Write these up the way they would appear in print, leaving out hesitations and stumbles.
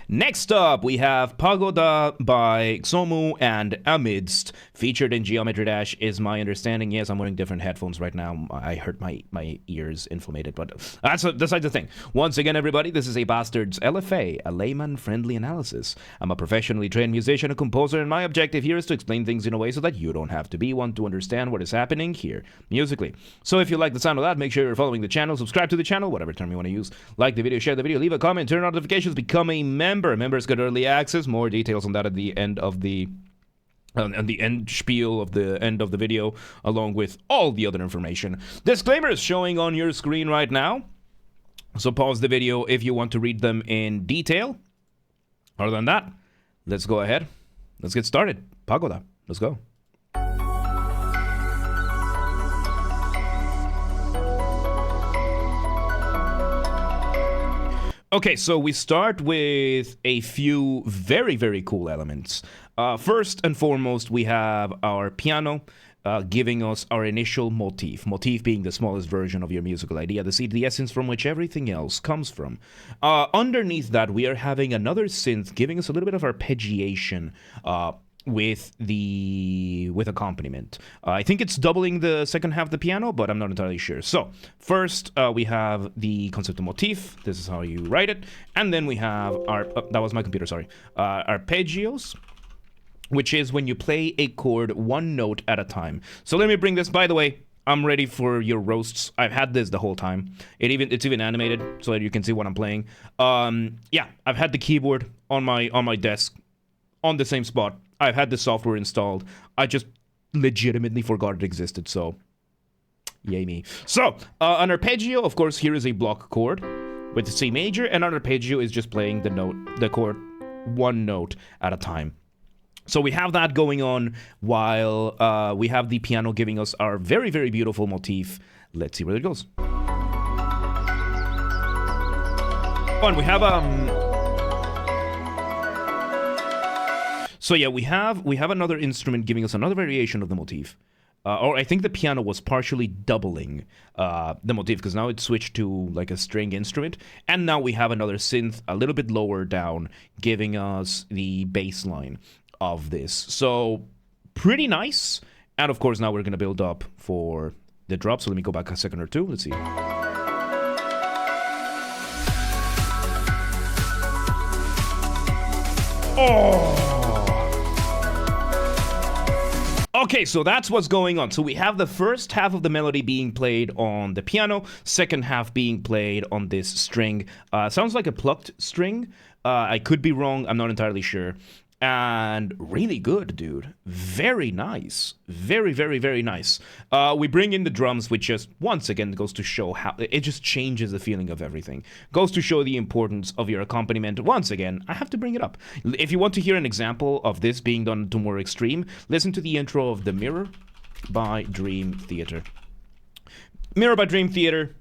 Next up, we have Pagoda by Xomu and Amidst, featured in Geometry Dash, is my understanding. Yes, I'm wearing different headphones right now. I heard my ears inflamed, but that's besides the thing. Once again, everybody, this is a Basterd's LFA, a layman-friendly analysis. I'm a professionally trained musician and composer, and my objective here is to explain things in a way so that you don't have to be one to understand what is happening here musically. So if you like the sound of that, make sure you're following the channel, subscribe to the channel, whatever term you want to use. Like the video, share the video, leave a comment, turn on notifications, become a member. Members get early access. More details on that at the end of the and the end spiel of the end of the video, along with all the other information. Disclaimer is showing on your screen right now, so pause the video if you want to read them in detail. Other than that, let's go ahead. Let's get started. Pagoda. Let's go. Okay, so we start with a few very, very cool elements. First and foremost, we have our piano giving us our initial motif. Motif being the smallest version of your musical idea, the seed, the essence from which everything else comes from. Underneath that, we are having another synth giving us a little bit of arpeggiation with accompaniment. I think it's doubling the second half of the piano, but I'm not entirely sure. So first we have the concept of motif. This is how you write it. And then we have our that was my computer, sorry, arpeggios, which is when you play a chord one note at a time. So let me bring this, by the way, I'm ready for your roasts. I've had this the whole time. It's even animated so that you can see what I'm playing. Yeah, I've had the keyboard on my desk on the same spot. I've had the software installed. I just legitimately forgot it existed, so yay me. So, an arpeggio, of course, here is a block chord with the C major, and an arpeggio is just playing the chord one note at a time. So we have that going on while we have the piano giving us our very, very beautiful motif. Let's see where it goes. And we have So yeah, we have another instrument giving us another variation of the motif. Or I think the piano was partially doubling the motif, because now it's switched to like a string instrument. And now we have another synth a little bit lower down giving us the bass line of this. So pretty nice. And of course now we're going to build up for the drop. So let me go back a second or two. Let's see. Oh! Okay, so that's what's going on. So we have the first half of the melody being played on the piano, second half being played on this string. Sounds like a plucked string. I could be wrong. I'm not entirely sure. And really good, dude. Very nice. Very, very, very nice. We bring in the drums, which just, once again, goes to show how it just changes the feeling of everything. Goes to show the importance of your accompaniment. Once again, I have to bring it up. If you want to hear an example of this being done to more extreme, listen to the intro of The Mirror by Dream Theater. Mirror by Dream Theater.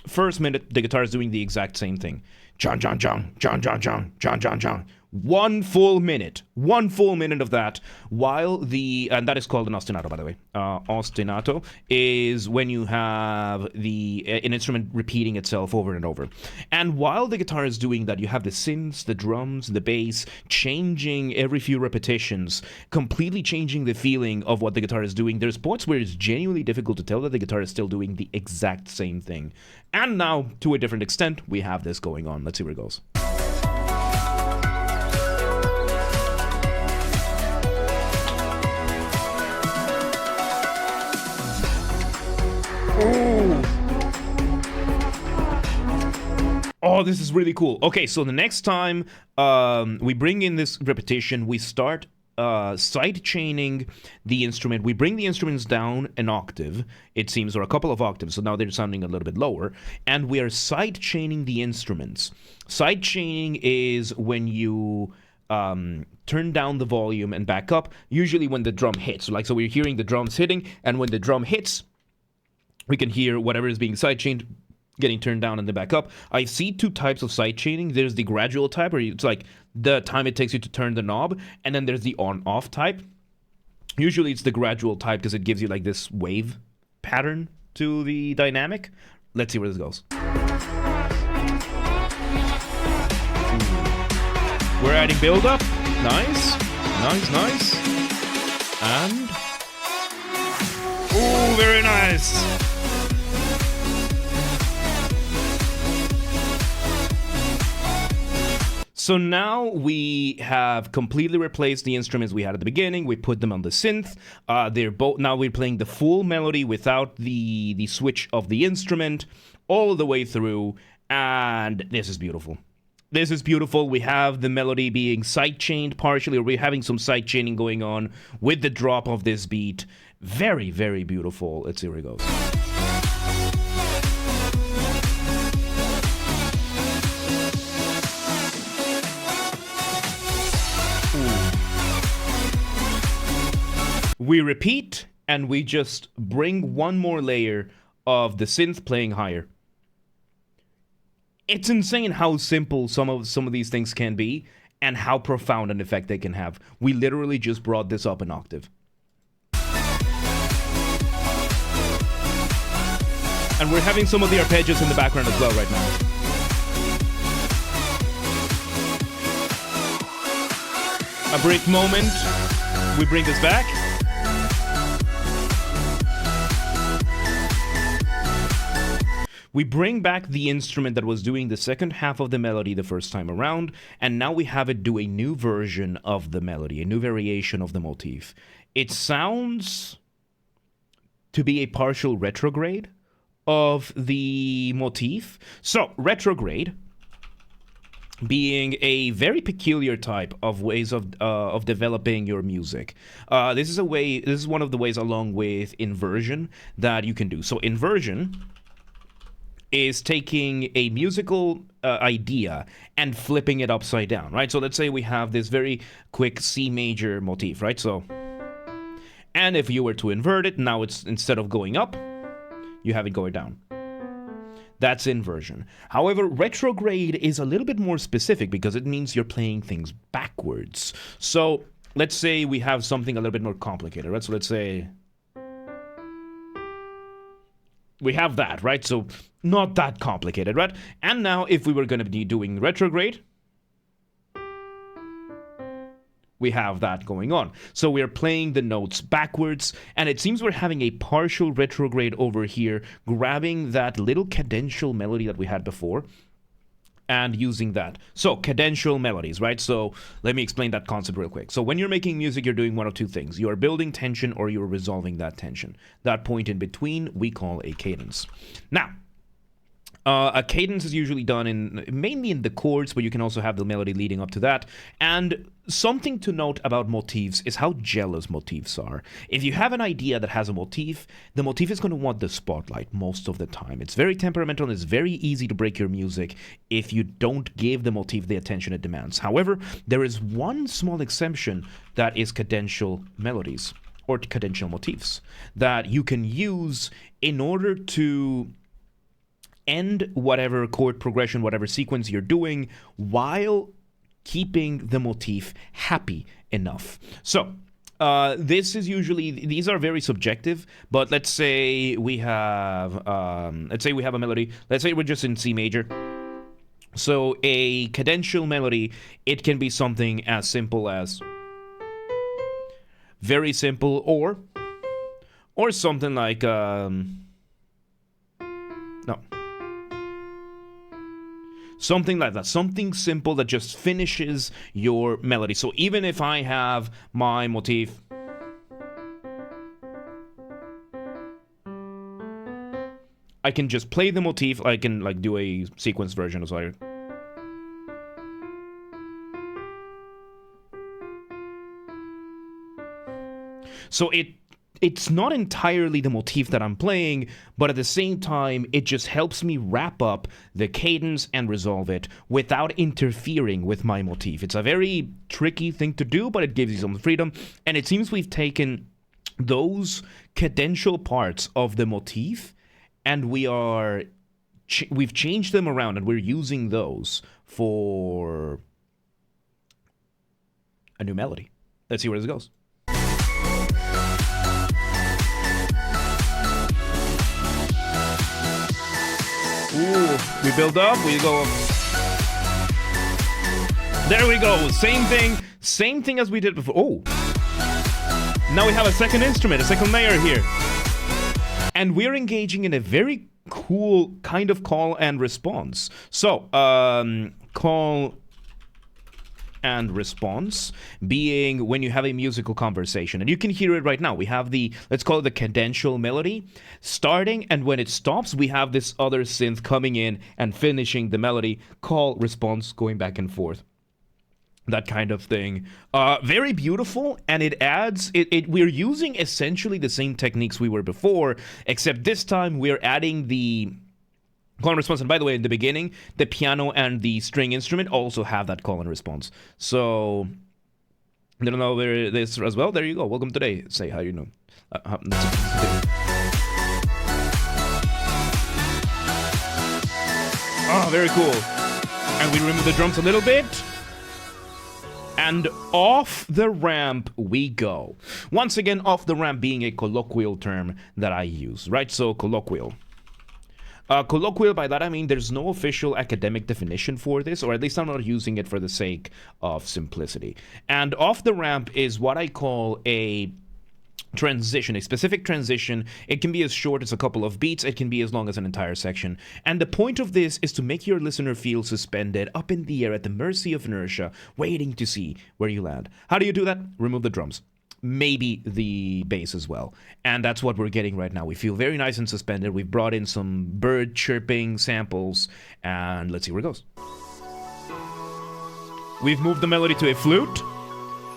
First minute, the guitar is doing the exact same thing. John, John, John, John, John, John, John, John, John. One full minute of that, while and that is called an ostinato, by the way. Ostinato is when you have an instrument repeating itself over and over. And while the guitar is doing that, you have the synths, the drums, the bass, changing every few repetitions, completely changing the feeling of what the guitar is doing. There's parts where it's genuinely difficult to tell that the guitar is still doing the exact same thing. And now, to a different extent, we have this going on. Let's see where it goes. Oh, this is really cool. Okay, so the next time we bring in this repetition, we start sidechaining the instrument. We bring the instruments down an octave, it seems, or a couple of octaves, so now they're sounding a little bit lower, and we are sidechaining the instruments. Sidechaining is when you turn down the volume and back up, usually when the drum hits. So we're hearing the drums hitting, and when the drum hits, we can hear whatever is being sidechained getting turned down and then back up. I see two types of sidechaining. There's the gradual type, where it's like the time it takes you to turn the knob, and then there's the on-off type. Usually it's the gradual type because it gives you like this wave pattern to the dynamic. Let's see where this goes. We're adding build up. Nice. Nice, nice. And... ooh, very nice. So now we have completely replaced the instruments we had at the beginning. We put them on the synth. They're both now we're playing the full melody without the switch of the instrument all the way through, and this is beautiful. This is beautiful. We have the melody being sidechained partially, or we're having some sidechaining going on with the drop of this beat. Very, very beautiful. Let's see where it goes. We repeat, and we just bring one more layer of the synth playing higher. It's insane how simple some of these things can be, and how profound an effect they can have. We literally just brought this up an octave. And we're having some of the arpeggios in the background as well right now. A break moment. We bring this back. We bring back the instrument that was doing the second half of the melody the first time around, and now we have it do a new version of the melody, a new variation of the motif. It sounds to be a partial retrograde of the motif. So, retrograde being a very peculiar type of ways of developing your music. This is one of the ways, along with inversion, that you can do. So, inversion is taking a musical idea and flipping it upside down, right? So let's say we have this very quick C major motif, right? So, and if you were to invert it, now it's, instead of going up, you have it going down. That's inversion. However, retrograde is a little bit more specific because it means you're playing things backwards. So let's say we have something a little bit more complicated, right? So let's say we have that, right? So not that complicated, right? And now if we were going to be doing retrograde, we have that going on. So we're playing the notes backwards, and it seems we're having a partial retrograde over here, grabbing that little cadential melody that we had before and using that. So cadential melodies, right? So let me explain that concept real quick. So when you're making music, you're doing one of two things. You are building tension, or you're resolving that tension. That point in between we call a cadence. Now, a cadence is usually done mainly in the chords, but you can also have the melody leading up to that. And something to note about motifs is how jealous motifs are. If you have an idea that has a motif, the motif is going to want the spotlight most of the time. It's very temperamental, and it's very easy to break your music if you don't give the motif the attention it demands. However, there is one small exception, that is cadential melodies, or cadential motifs, that you can use in order to end whatever chord progression, whatever sequence you're doing, while keeping the motif happy enough. So, this is usually, these are very subjective, but let's say we have a melody, let's say we're just in C major. So a cadential melody, it can be something as simple as very simple, or something like, something like that. Something simple that just finishes your melody. So even if I have my motif, I can just play the motif. I can like do a sequence version as well. So it's not entirely the motif that I'm playing, but at the same time, it just helps me wrap up the cadence and resolve it without interfering with my motif. It's a very tricky thing to do, but it gives you some freedom. And it seems we've taken those cadential parts of the motif, and we've changed them around, and we're using those for a new melody. Let's see where this goes. Ooh, we build up, we go. There we go. Same thing as we did before. Oh. Now we have a second instrument, a second layer here. And we're engaging in a very cool kind of call and response. So, call and response being when you have a musical conversation. And you can hear it right now. We have the, let's call it the cadential melody starting, and when it stops, we have this other synth coming in and finishing the melody. Call, response, going back and forth. That kind of thing. Very beautiful, and it adds, we're using essentially the same techniques we were before, except this time we're adding the call and response. And by the way, in the beginning, the piano and the string instrument also have that call and response. So, I don't know where it is as well. There you go. Welcome today. Say how you know. Oh, very cool. And we remove the drums a little bit. And off the ramp we go. Once again, off the ramp being a colloquial term that I use, right? So, colloquial. Colloquial, by that I mean there's no official academic definition for this, or at least I'm not using it for the sake of simplicity. And off the ramp is what I call a transition, a specific transition. It can be as short as a couple of beats, it can be as long as an entire section. And the point of this is to make your listener feel suspended up in the air at the mercy of inertia, waiting to see where you land. How do you do that? Remove the drums. Maybe the bass as well. And that's what we're getting right now. We feel very nice and suspended. We've brought in some bird chirping samples, and let's see where it goes. We've moved the melody to a flute.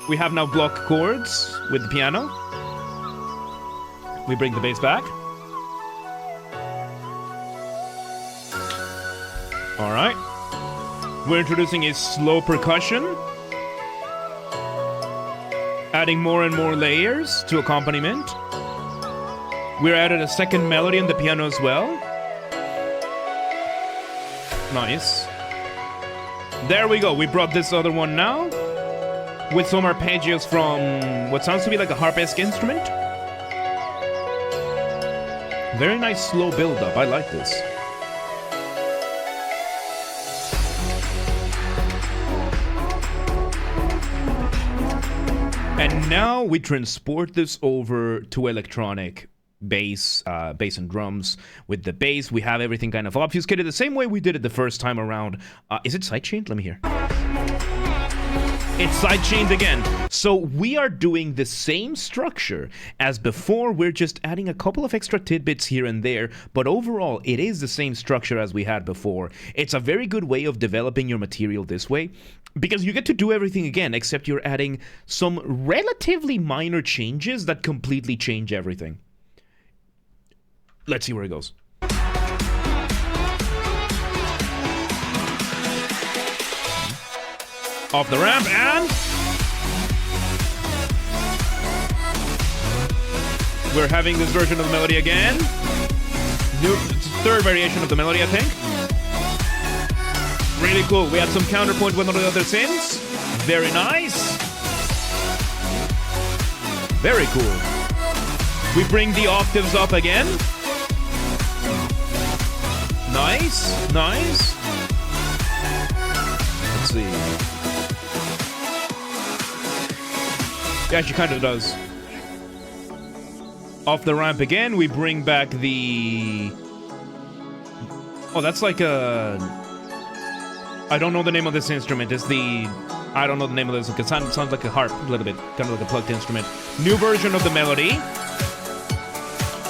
We have now block chords with the piano. We bring the bass back. All right. We're introducing a slow percussion, adding more and more layers to accompaniment. We're added a second melody on the piano as well. Nice. There we go. We brought this other one now with some arpeggios from what sounds to be like a harp-esque instrument. Very nice slow build-up. I like this. And now we transport this over to electronic bass and drums. With the bass, we have everything kind of obfuscated the same way we did it the first time around. Is it sidechained? Let me hear. It's sidechained again. So we are doing the same structure as before. We're just adding a couple of extra tidbits here and there, but overall it is the same structure as we had before. It's a very good way of developing your material this way, because you get to do everything again, except you're adding some relatively minor changes that completely change everything. Let's see where it goes. Off the ramp, and we're having this version of the melody again. New third variation of the melody, I think. Really cool. We had some counterpoint with one of the other synths. Very nice. Very cool. We bring the octaves up again. Nice, nice. Let's see. Yeah, she kind of does. Off the ramp again, we bring back the... Oh, that's like a... I don't know the name of this instrument. It's the... I don't know the name of this. It sounds like a harp a little bit. Kind of like a plucked instrument. New version of the melody.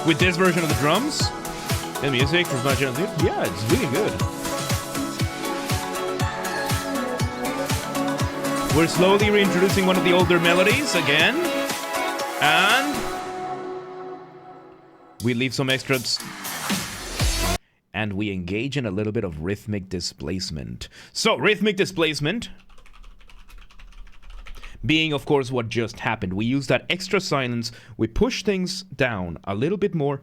With this version of the drums. And music from my channel. Yeah, it's really good. We're slowly reintroducing one of the older melodies again. And we leave some extras. And we engage in a little bit of rhythmic displacement. So, rhythmic displacement being, of course, what just happened. We use that extra silence. We push things down a little bit more,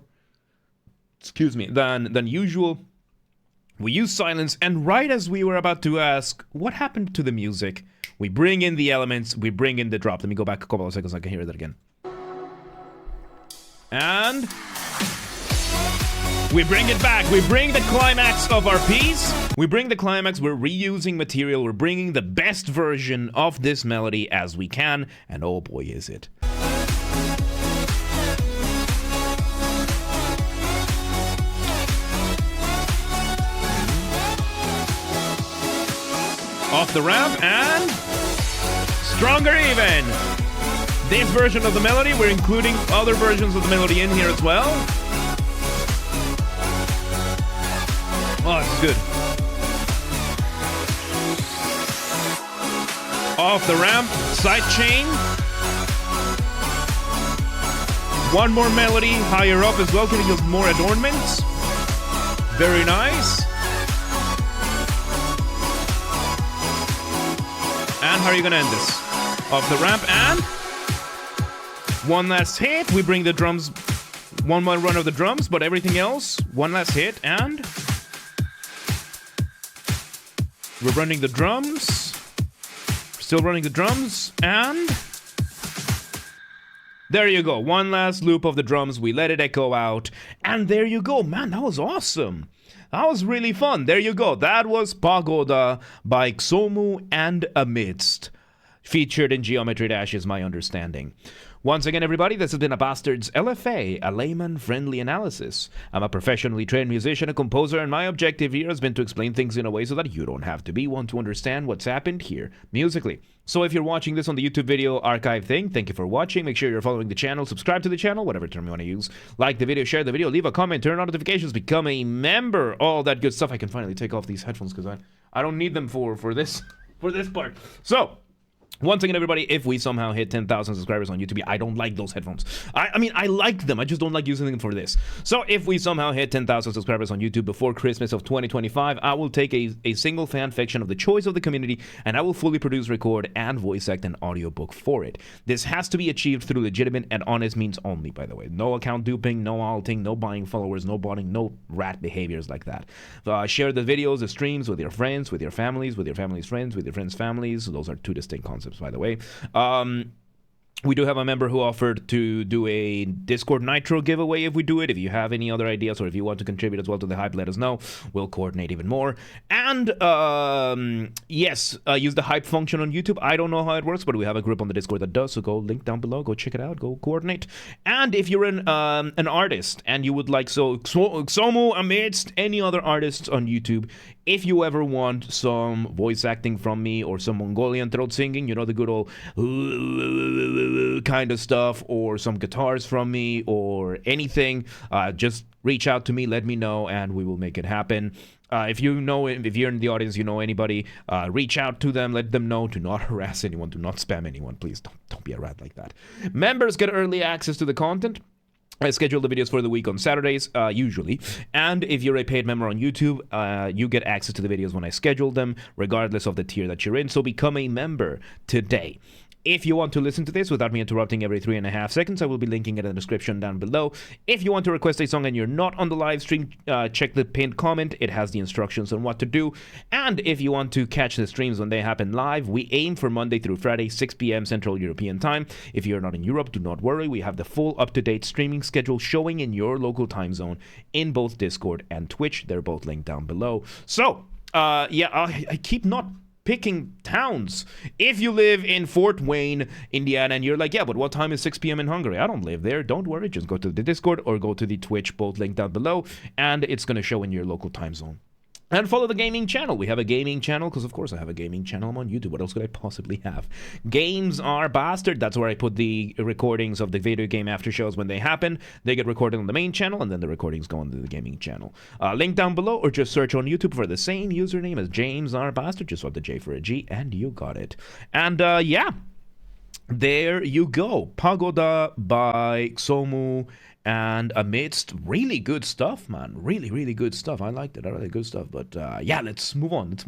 than usual. We use silence, and right as we were about to ask, what happened to the music? We bring in the elements, we bring in the drop. Let me go back a couple of seconds so I can hear that again. And We bring it back. We bring the climax of our piece. We bring the climax. We're reusing material. We're bringing the best version of this melody as we can. And oh boy, is it. Off the ramp and stronger even. This version of the melody, we're including other versions of the melody in here as well. Oh, this is good. Off the ramp, side chain. One more melody higher up as well, giving us more adornments. Very nice. And how are you gonna end this? Off the ramp and one last hit. We bring the drums, one more run of the drums, but everything else, one last hit and we're running the drums. Still running the drums and there you go. One last loop of the drums. We let it echo out and there you go. Man, that was awesome. That was really fun. There you go. That was Pagoda by Xomu and Amidst. Featured in Geometry Dash is my understanding. Once again, everybody, this has been a Basterd's LFA, a layman-friendly analysis. I'm a professionally trained musician and composer, and my objective here has been to explain things in a way so that you don't have to be one to understand what's happened here musically. So if you're watching this on the YouTube video archive thing, thank you for watching. Make sure you're following the channel, subscribe to the channel, whatever term you want to use. Like the video, share the video, leave a comment, turn on notifications, become a member, all that good stuff. I can finally take off these headphones because I don't need them for this part. So once again, everybody, if we somehow hit 10,000 subscribers on YouTube, I don't like those headphones. I mean, I like them. I just don't like using them for this. So if we somehow hit 10,000 subscribers on YouTube before Christmas of 2025, I will take a single fan fiction of the choice of the community, and I will fully produce, record, and voice act an audiobook for it. This has to be achieved through legitimate and honest means only, by the way. No account duping, no alting, no buying followers, no botting, no rat behaviors like that. Share the videos, the streams with your friends, with your families, with your family's friends, with your friends' families. Those are two distinct concepts, by the way. We do have a member who offered to do a Discord Nitro giveaway if we do it. If you have any other ideas or if you want to contribute as well to the hype, let us know. We'll coordinate even more. And yes, use the hype function on YouTube. I don't know how it works, but we have a group on the Discord that does. So go link down below. Go check it out. Go coordinate. And if you're an artist and you would like Xomu amidst any other artists on YouTube, if you ever want some voice acting from me or some Mongolian throat singing, you know, the good old kind of stuff, or some guitars from me or anything, just reach out to me, let me know, and we will make it happen. If you're in the audience, you know anybody, reach out to them, let them know. Do not harass anyone, do not spam anyone, please. Don't be a rat like that. Members get early access to the content. I schedule the videos for the week on Saturdays, usually. And if you're a paid member on YouTube, you get access to the videos when I schedule them, regardless of the tier that you're in. So become a member today. If you want to listen to this without me interrupting every 3.5 seconds, I will be linking it in the description down below. If you want to request a song and you're not on the live stream, check the pinned comment. It has the instructions on what to do. And if you want to catch the streams when they happen live, we aim for Monday through Friday, 6 p.m. Central European Time. If you're not in Europe, do not worry. We have the full up-to-date streaming schedule showing in your local time zone in both Discord and Twitch. They're both linked down below. So, yeah, I keep not picking towns. If you live in Fort Wayne, Indiana, and you're like, yeah, but what time is 6 p.m. in Hungary? I don't live there. Don't worry. Just go to the Discord or go to the Twitch, both linked down below, and it's going to show in your local time zone. And follow the gaming channel. We have a gaming channel because, of course, I have a gaming channel. I'm on YouTube. What else could I possibly have? Games are Basterd. That's where I put the recordings of the video game after shows when they happen. They get recorded on the main channel, and then the recordings go on to the gaming channel. Link down below, or just search on YouTube for the same username as James R. Basterd. Just swap the J for a G, and you got it. And, yeah. There you go. Pagoda by Xomu and Amidst. Really good stuff, man. Really, really good stuff. I liked it. I really good stuff. But, yeah, let's move on.